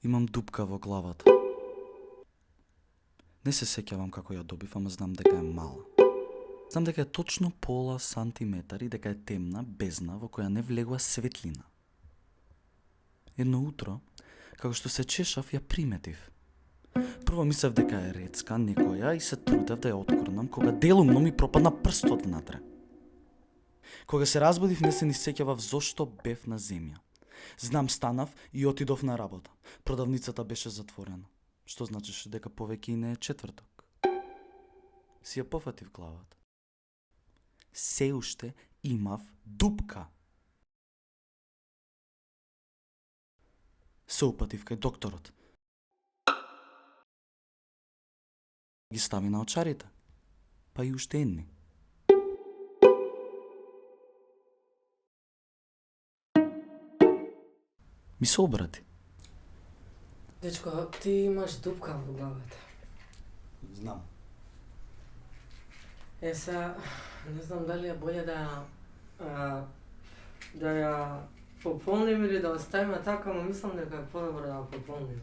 Имам дупка во главата. Не се сеќавам како ја добив, ама знам дека е мала. Знам дека е точно пола сантиметар и дека е темна, бездна, во која не влегува светлина. Едно утро, како што се чешав, ја приметив. Прво мислев дека е рецка, некоја, и се трудев да ја откорнам, кога делумно ми пропадна прстот внатре. Кога се разбудив, не се ни сеќавав зошто бев на земја. Знам, станав и отидов на работа. Продавницата беше затворена, што значеше дека повеќе и не е четврток. Си ја пофатив главата. Се уште имав дупка. Се упатив кај докторот. Ги стави на очарите, па и уште едни. Ми се обрати. Дечко, ти имаш дупка во главата. Знам. Са, не знам дали е боле да ја пополним или да оставиме така, ама мислам дека е подобро да ја пополним.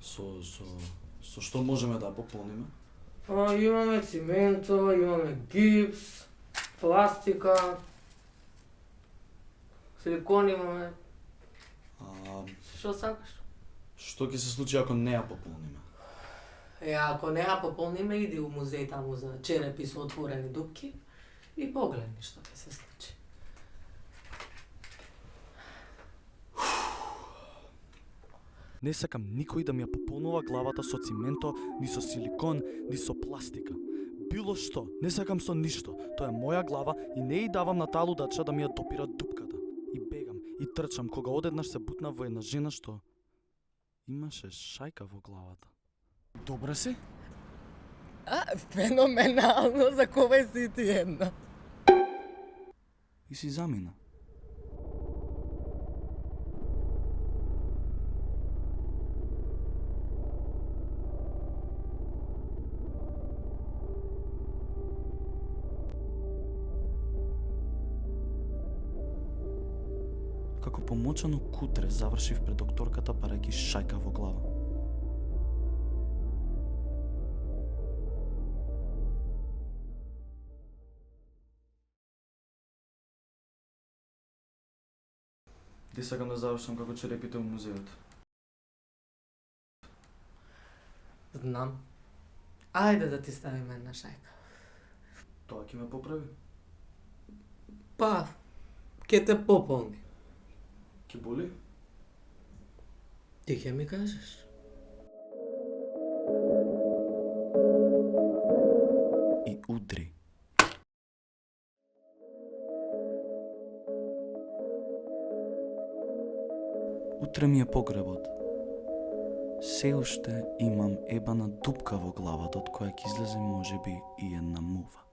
Со што можеме да пополниме? Имаме цименто, имаме гипс, пластика, силикон имаме. Што сакаш? Што ќе се случи ако не ја пополниме? Ако не ја пополниме, иди у музеј таму за черепи со отворени дупки и погледни што ќе се случи. Не сакам никој да ми ја пополнува главата со цименто, ни со силикон, ни со пластика. Било што, не сакам со ништо. Тоа е моја глава и не и давам на таа лудача да ми ја допира дупката. И бегам, и трчам, кога одеднаш се бутна во една жена што имаше шајка во главата. Добре си? Феноменално, за кога си ти една? И си замина. Како помочано кутре завршив пред докторката барајќи шајка во глава. Ти сакам да завршам како черепите у музеот. Знам. Ајде да ти ставиме една шајка. Тоа ќе ме поправи. Па, ќе те пополни. Ќе боли? Ти ќе ми кажеш. И удри. Утре ми е погребот. Се уште имам ебана дупка во главата од која ќе излезе можеби и една мува.